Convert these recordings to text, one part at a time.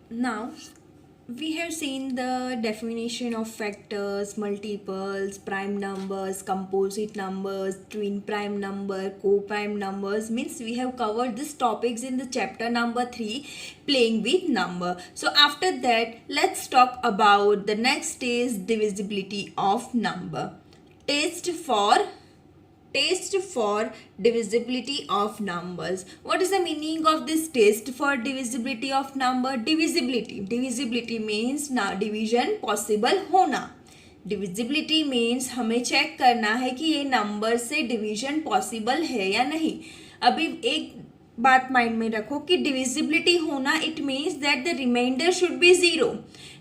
Now, we have seen the definition of factors, multiples, prime numbers, composite numbers, twin prime number, co-prime numbers. Means we have covered these topics in the chapter number 3, playing with number. So after that, let's talk about the next is divisibility of number. Test for divisibility of numbers. What is the meaning of this test for divisibility of number? Divisibility means ना division possible होना. Divisibility means हमें check करना है कि ये number से division possible है या नहीं. अभी एक बात माइंड में रखो कि डिविजिबिलिटी होना it means that the remainder should be 0.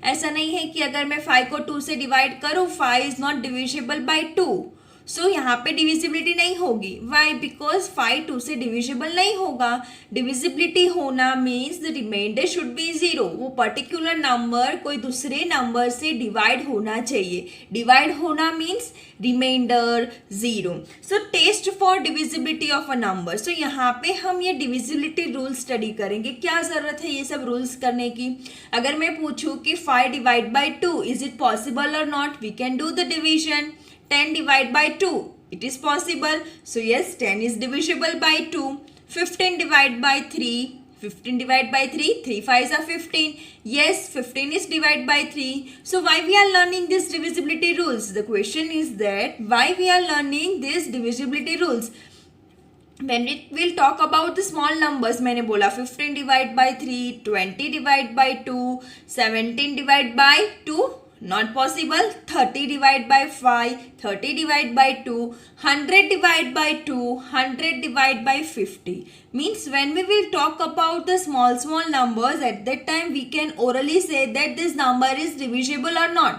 ऐसा नहीं है कि अगर मैं 5 को 2 से डिवाइड करूँ 5 इज नॉट डिविजिबल बाय 2. सो यहाँ पे डिविजिबिलिटी नहीं होगी. वाई? बिकॉज 5 2 से डिविजिबल नहीं होगा. डिविजिबिलिटी होना means the remainder should be 0. वो पर्टिकुलर नंबर कोई दूसरे नंबर से डिवाइड होना चाहिए. डिवाइड होना means remainder 0. So test for divisibility of a number. So यहाँ पे हम ये डिविजिबिलिटी रूल स्टडी करेंगे. क्या जरूरत है ये सब रूल्स करने की? अगर मैं पूछूं कि 5 divide by 2 is it possible और not, we can do the division. 10 divided by 2, it is possible. So yes, 10 is divisible by 2. 15 divided by 3, 15 divided by 3, 3 5s are 15. Yes, 15 is divided by 3. So why we are learning this divisibility rules? The question is that why we are learning this divisibility rules? When we will talk about the small numbers, मैंने बोला 15 divided by 3, 20 divided by 2, 17 divided by 2, not possible. 30 divided by 5, 30 divided by 2, 100 divided by 2, 100 divided by 50. Means when we will talk about the small numbers, at that time we can orally say that this number is divisible or not.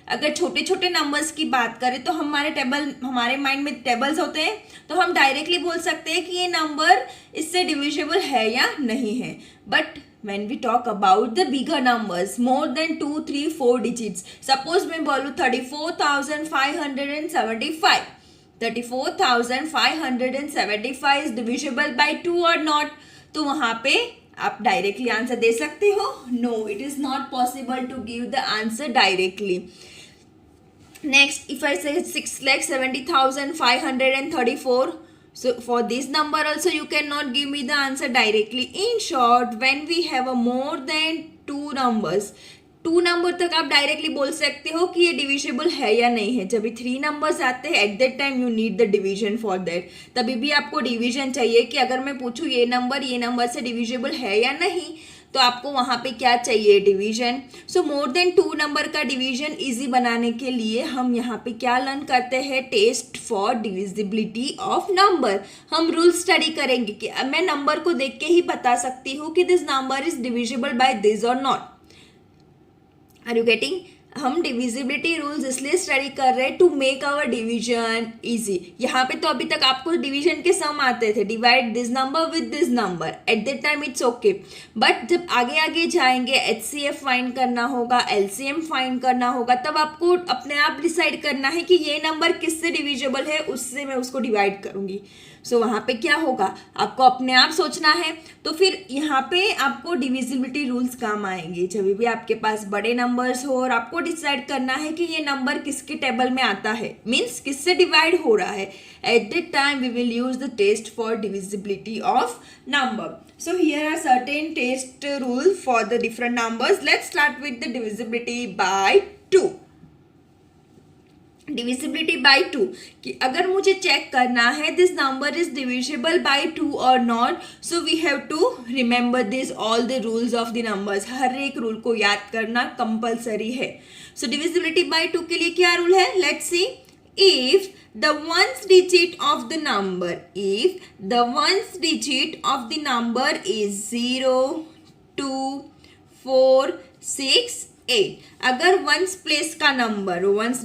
अगर छोटे छोटे numbers की बात करें तो हमारे mind में tables होते हैं, तो हम डायरेक्टली बोल सकते हैं कि ये नंबर इससे डिविजिबल है या नहीं है. But when we talk about the bigger numbers, more than 2 3 4 digits, suppose मैं बोलूँ 34,575, 34,575 is divisible by 2 or not? तो वहाँ पे आप डायरेक्टली आंसर दे सकते हो. No, it is not possible to give the answer directly. Next, if I say 6,70,534, so for this number also you cannot give me the answer directly. In short, when we have a more than 2 numbers, 2 number तक आप directly बोल सकते हो कि ये divisible है या नहीं है. जब भी 3 नंबर्स आते हैं eight that time you need the division for that. तभी भी आपको डिवीजन चाहिए कि अगर मैं पूछूँ ये नंबर से डिविजिबल है या नहीं, तो आपको वहाँ पे क्या चाहिए? डिवीजन. सो मोर देन 2 नंबर का डिवीजन इजी बनाने के लिए हम यहाँ पे क्या लर्न करते हैं? Test for divisibility of number. हम रूल स्टडी करेंगे कि मैं नंबर को देख के ही बता सकती हूँ कि this number is divisible by this और नॉट. Are you getting? हम डिविजिबिलिटी रूल्स इसलिए स्टडी कर रहे हैं to make our division easy. यहाँ पे तो अभी तक आपको डिवीजन के सम आते थे, divide this number with this number, eight that time it's okay. But जब आगे आगे जाएंगे एचसीएफ फाइंड करना होगा, एलसीएम फाइंड करना होगा, तब आपको अपने आप डिसाइड करना है कि ये नंबर किससे डिविजिबल है, उससे मैं उसको डिवाइड करूँगी. सो वहाँ पे क्या होगा? आपको अपने आप सोचना है. तो फिर यहाँ पे आपको डिविजिबिलिटी रूल्स काम आएंगे जब भी आपके पास बड़े नंबर्स हो और आपको डिसाइड करना है कि ये नंबर किसके टेबल में आता है, मीन्स किससे डिवाइड हो रहा है. At that time we will use the test for divisibility of number. So here are certain test rule for the different numbers. Let's start with the divisibility by 2. Divisibility by 2 कि अगर मुझे check करना है this number is divisible by 2 और not, so we have to remember this all the rules of the numbers. हर एक rule को याद करना कंपलसरी है. सो डिविजिबिलिटी बाय 2 के लिए क्या रूल है? Let's see. If the ones digit of the number is 0, 2, 4, 6, 8. अगर ones place का number ones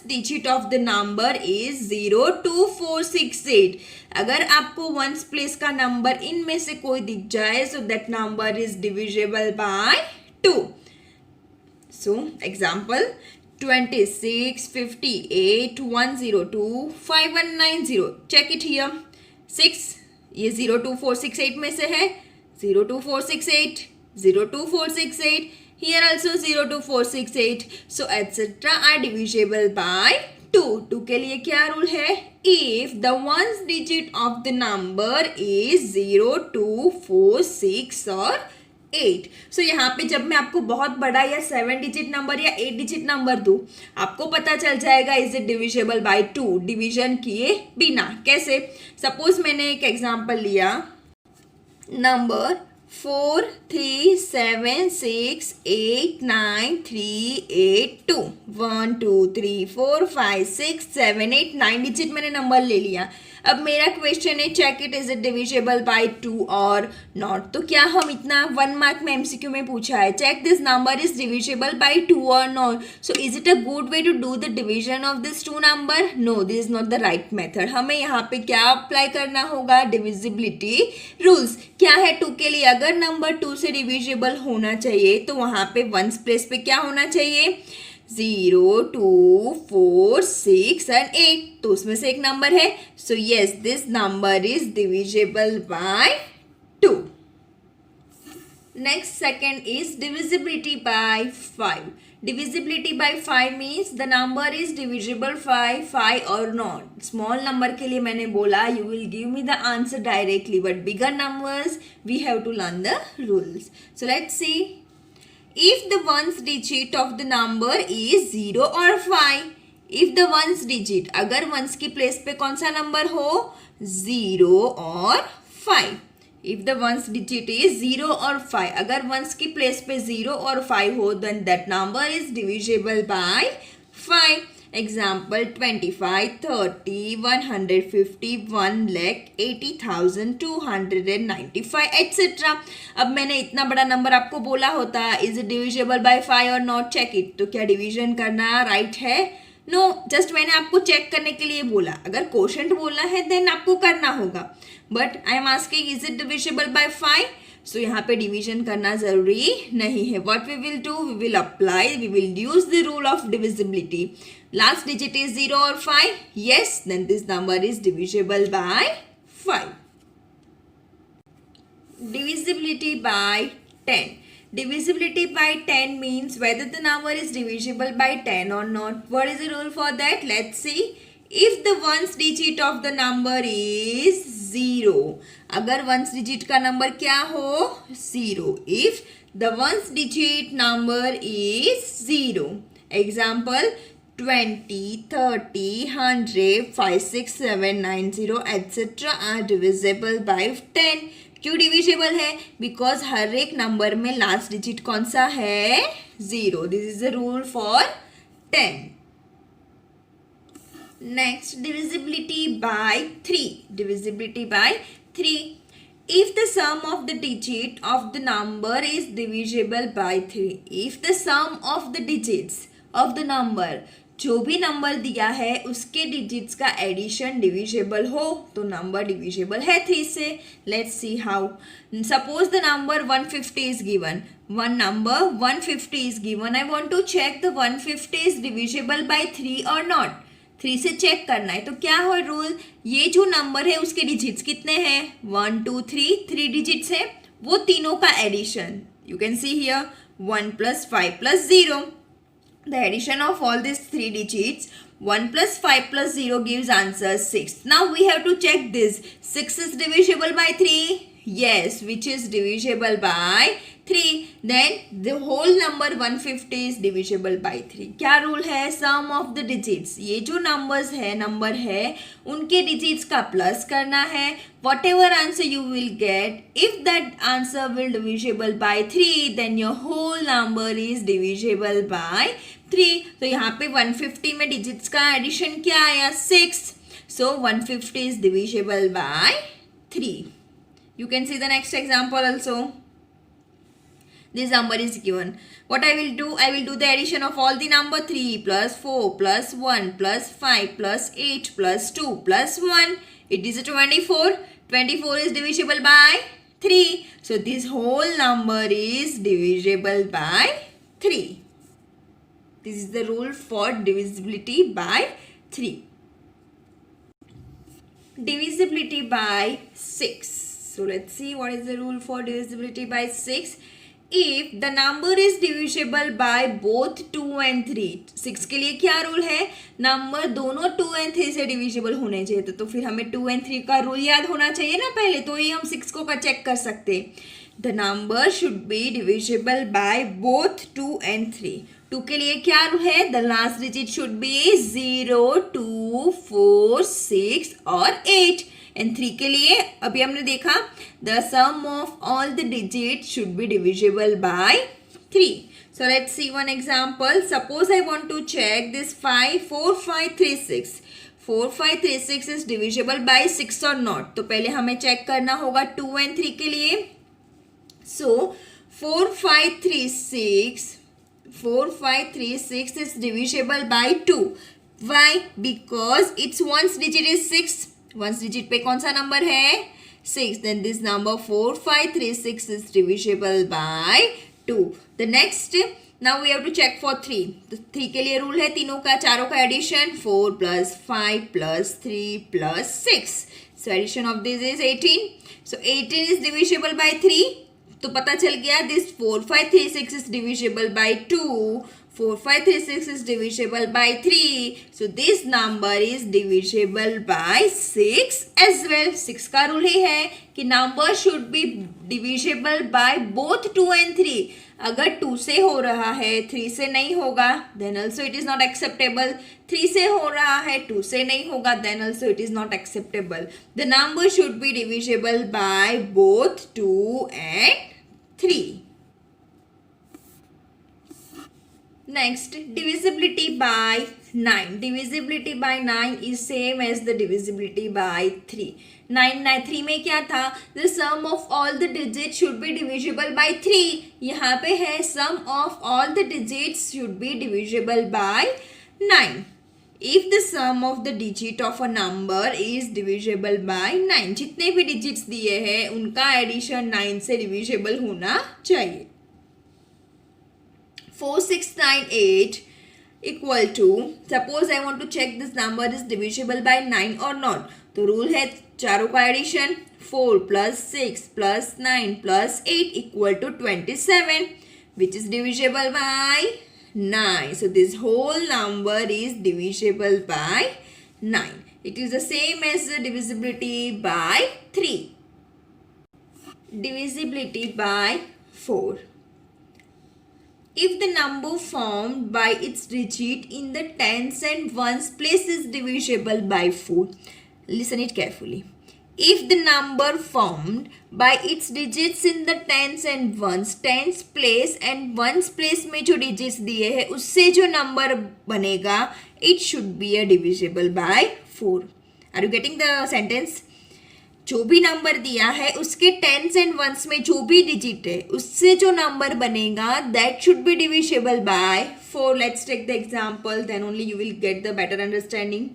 digit of the number is 0, 2, 4, 6, 8. अगर आपको ones place का number इनमें से कोई दिख जाए, so that number is divisible by 2. So example, 26, 58, 102, 5190. Check it here. 6 ये 0, 2, 4, 6, 8 में से है. 0, 2, 4, 6, 8. 02468. Here also 02468. So etc. are divisible by 2. 2 के लिए क्या रूल है? If the ones digit of the number is 0, 2, 4, 6 और 8. So यहाँ पे जब मैं आपको बहुत बड़ा या 7 डिजिट नंबर या 8 डिजिट नंबर दूँ, आपको पता चल जाएगा is it divisible by 2, division किए बिना. कैसे? सपोज मैंने एक एग्जांपल लिया, नंबर 4, 3, 7, 6, 8, 9, 3, 8, 2. 1, 2, 3, 4, 5, 6, 7, 8, 9 डिजिट मैंने नंबर ले लिया. अब मेरा क्वेश्चन है check it is it divisible by 2 और नॉट. तो क्या हम इतना 1 मार्क में एमसीक्यू में पूछा है, check this number is divisible by 2 और not. So is it a good way to do the division of this 2 number? No, this is not the right method. हमें यहाँ पे क्या अप्लाई करना होगा? Divisibility rules. क्या है 2 के लिए? अगर नंबर 2 से डिविजिबल होना चाहिए तो वहां पे वंस प्लेस पे क्या होना चाहिए? 0, 2, 4, 6 एंड 8. तो उसमें से एक नंबर है. So yes, this number is divisible by 2. Next second is divisibility by 5. Divisibility by 5 means the number is divisible by 5 और नॉट. स्मॉल नंबर के लिए मैंने बोला you will give me the answer directly, but bigger numbers we have to learn the rules. So let's see. If the ones digit of the number is 0 or 5. If the ones digit, अगर ones की place पे कौन सा number हो? 0 और 5. If the ones digit is 0 और 5, अगर ones की प्लेस पे 0 और 5 हो, then that number is divisible by 5. Example 25, 30, 150, 1,80,295 etcetera. अब मैंने इतना बड़ा नंबर आपको बोला होता इज इट डिविजिबल बाय 5 और नॉट, चेक इट. तो क्या डिवीजन करना राइट है? नो, जस्ट मैंने आपको चेक करने के लिए बोला. अगर क्वोशंट बोलना है देन आपको करना होगा, but I am asking is it divisible by 5. So यहाँ पे डिवीजन करना जरूरी नहीं है. What we will do, we will apply, we will use the rule of divisibility. Last digit is 0 और 5. Yes, then this number is divisible by 5. Divisibility by 10. Divisibility by 10 means whether the number is divisible by 10 or not. What is the rule for that? Let's see. If the ones digit of the number is 0. अगर ones digit का number क्या हो? 0. If the ones digit number is 0. Example 20, 30, 100, 5, 6, 7, 9, 0 etc. are divisible by 10. क्यों divisible है? Because हर एक number में last digit कौन सा है? 0. This is the rule for 10. Next, divisibility bye 3. Divisibility bye 3. If the sum of the digit of the number is divisible by 3. If the sum of the digits of the number, जो भी number दिया है उसके digits का addition divisible हो तो number divisible है 3 से. Let's see how. Suppose the number 150 is given. One number 150 is given. I want to check the 150 is divisible by 3 और नॉट. 3 से चेक करना है. तो क्या हो रूल? ये जो नंबर है उसके डिजिट्स कितने हैं? 1, 2, 3 डिजिट्स है. वो तीनों का addition you can see here 1 + 5 + 0. The addition of all these 3 digits, 1 + 5 + 0 gives answer 6. Now we have to check this. 6 is divisible by 3. Yes, which is divisible by 3. Then the whole number 150 is divisible by 3. क्या rule है? Sum of the digits. ये जो numbers है, number है, उनके digits का plus करना है. Whatever answer you will get, if that answer will divisible by 3, then your whole number is divisible by 3. तो यहाँ पे 150 में digits का addition क्या आया? 6. So 150 is divisible by 3. You can see the next example also. This number is given. What I will do? I will do the addition of all the number 3 + 4 + 1 + 5 + 8 + 2 + 1. It is a 24. 24 is divisible by 3. So this whole number is divisible by 3. This is the rule for divisibility by 3. Divisibility by 6. So let's see what is the rule for divisibility by 6. If the number is divisible by both 2 and 3, 6 के लिए क्या rule है, number दोनों 2 and 3 से divisible होने चाहिए, तो फिर हमें 2 and 3 का रूल याद होना चाहिए ना पहले, तो ही हम 6 को चेक कर सकते। The number should be divisible by both 2 and 3। 2 के लिए क्या रूल है, the last digit should be 0, 2, 4, 6 और 8। एंड 3 के लिए अभी हमने देखा the sum of all the digit should be divisible by 3। So let's see one example. Suppose I want to check this 4, 5, 3, 6। 4, 5, 3, 6 is divisible by 6 और not. तो पहले हमें चेक करना होगा 2 and 3 के लिए। सो 4, 5, 3, 6 4, 5, 3, 6 is divisible by 2. Why? Because its ones digit is 6. Ones digit पे कौन सा नंबर है, 6। Then this number 4, 5, 3, 6 is divisible by 2। The next now we have to check for 3। तो 3 के लिए रूल है तीनों का, चारों का addition, 4 + 5 + 3 + 6। So addition of this is 18। So 18 is divisible by 3। तो पता चल गया this 4, 5, 3, 6 is divisible by 2। 4, 5, 3, 6 is divisible by 3. So this number is divisible by 6 as well. 6 का रूल ही है कि number should be divisible by both 2 and 3. अगर 2 से हो रहा है 3 से नहीं होगा then also it is not acceptable. 3 से हो रहा है 2 से नहीं होगा then also it is not acceptable. The number should be divisible by both 2 and 3. Next, divisibility by 9. Divisibility by 9 is same as the divisibility by 3. 3 में क्या था, the sum of all the digits should be divisible by 3. यहाँ पे है sum of all the digits should be divisible by 9. If the sum of the digit of a number is divisible by 9, जितने भी digits दिए हैं उनका addition 9 से divisible होना चाहिए। 4, 6, 9, 8 equal to, suppose I want to check this number is divisible by 9 or not, तो rule है चारों का addition, 4 + 6 + 9 + 8 equal to 27, which is divisible by 9. So this whole number is divisible by 9. It is the same as the divisibility by 3. Divisibility by 4. If the number formed by its digit in the tens and ones place is divisible by 4. Listen it carefully. If the number formed by its digits in the tens and ones, tens place and ones place में जो digits दिए हैं उससे जो number बनेगा it should be a divisible by 4. Are you getting the sentence? जो भी number दिया है उसके टेंस एंड वंस में जो भी डिजिट है उससे जो नंबर बनेगा that should be divisible by 4. Let's take the example, then only you will get the better understanding.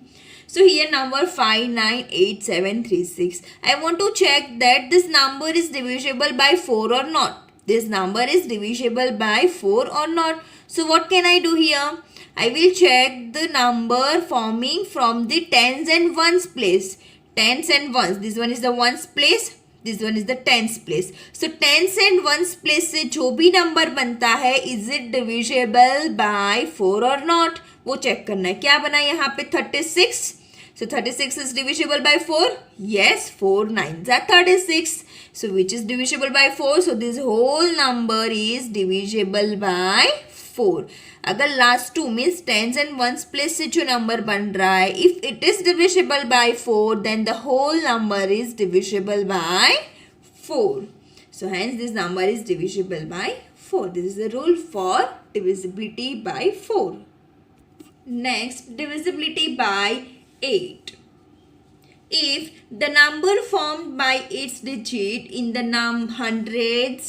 So here number 5, 9, 8, 7, 3, 6. I want to check that this number is divisible by 4 or not. This number is divisible by 4 or not. So what can I do here? I will check the number forming from the tens and ones place. Tens and ones. This one is the ones place. This one is the tens place. So tens and ones place से जो भी number बनता है is it divisible by 4 or not? वो check करना है. क्या बना यहाँ पे 36. So 36 is divisible by 4. Yes, 4 9s are 36. So which is divisible by 4? So this whole number is divisible by 4. अगर last 2 means tens and ones place से जो नंबर बन रहा है if it is divisible by 4 then the whole number is divisible by 4. So hence this number is divisible by 4. This is the rule for divisibility by 4. Next, divisibility by 8. If the number formed by its digit in the hundreds,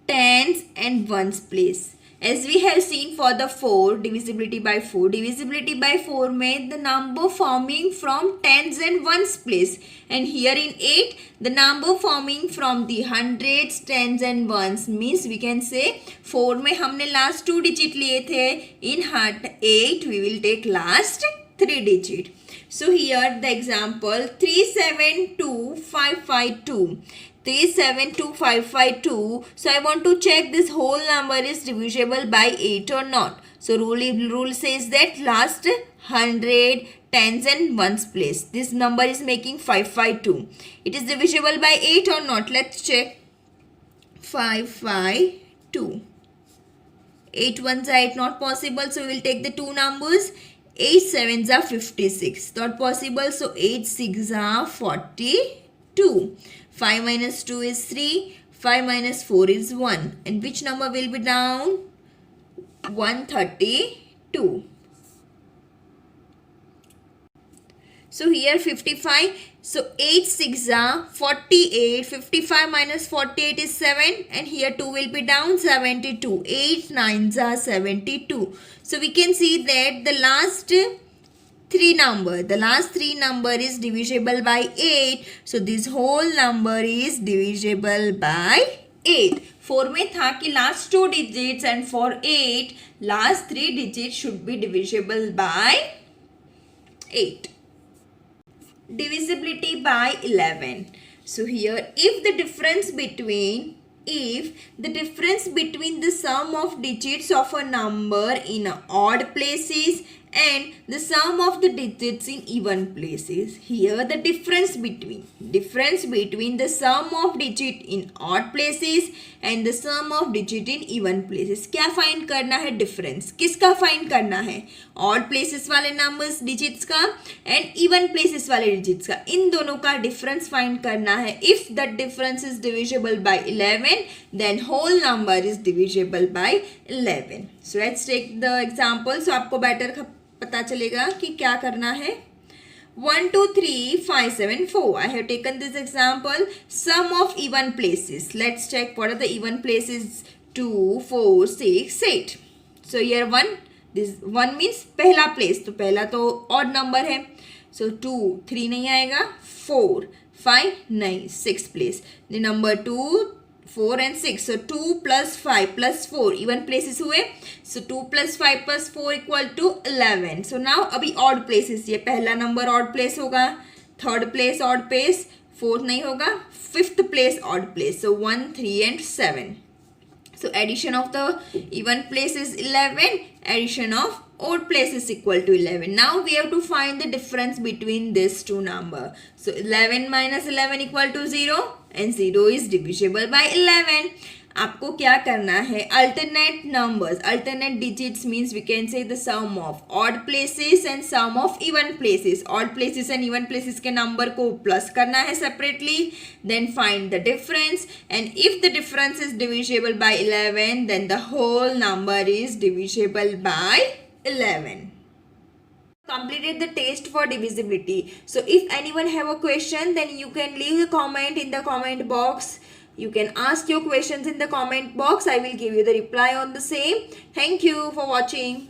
tens and ones place. As we have seen for the 4, divisibility by 4. Divisibility by 4 में the number forming from tens and ones place. And here in 8, the number forming from the hundreds, tens and ones means we can say 4 में हमने last 2 digit लिए थे. In 8, we will take last 3 digit. So here the example 372552. 372552. So I want to check this whole number is divisible by 8 or not. So rule says that last 100 tens and ones place. This number is making 552. It is divisible by 8 or not. Let's check. 552. 8 ones are 8, not possible. So we will take the two numbers. 8 sevens are 56. Not possible. So 8 six are 42. 5 minus 2 is 3. 5 minus 4 is 1. And which number will be down? 132. So here 55. So 8 6 are 48. 55 minus 48 is 7. And here 2 will be down, 72. 8 9s are 72. So we can see that the last three number is divisible by 8. So this whole number is divisible by 8. 4 में था कि last 2 digits and for 8 last 3 digits should be divisible by 8. Divisibility by 11. So here if the difference between the sum of digits of a number in odd places and the sum of the digits in even places. Here the difference between the sum of digit in odd places and the sum of digit in even places. क्या find करना है? Difference. किसका find करना है? Odd places वाले numbers digits का and even places वाले digits का. इन दोनों का डिफरेंस फाइंड करना है. If that difference is divisible by 11 then whole number is divisible by 11. So let's take the example. So आपको बेटर पता चलेगा कि क्या करना है. 1 2 3 5 7 4. I have taken this example. Sum of even places. Let's check what are the even places. 2 4 6 8. So here 1. This 1 means पहला place. तो पहला तो odd number है. So 2 3 नहीं आएगा. 4 5 नहीं. 6 place. The number 2 4 and 6. So 2 plus 5 plus 4. Even places हुए. So 2 plus 5 plus 4 equal to 11. So now अभी odd places. ये पहला number odd place होगा. Third place odd place. Fourth नहीं होगा. Fifth place odd place. So 1 3 and 7. So addition of the even place is 11. Addition of odd place is equal to 11. Now we have to find the difference between these two numbers. So 11 minus 11 equal to 0 and 0 is divisible by 11. आपको क्या करना है? Alternate numbers, alternate digits means we can say the sum of odd places and sum of even places. Odd places and even places के number को plus करना है separately. Then find the difference. And if the difference is divisible by 11, then the whole number is divisible by 11. Completed the test for divisibility. So if anyone have a question, then you can leave a comment in the comment box. You can ask your questions in the comment box. I will give you the reply on the same. Thank you for watching.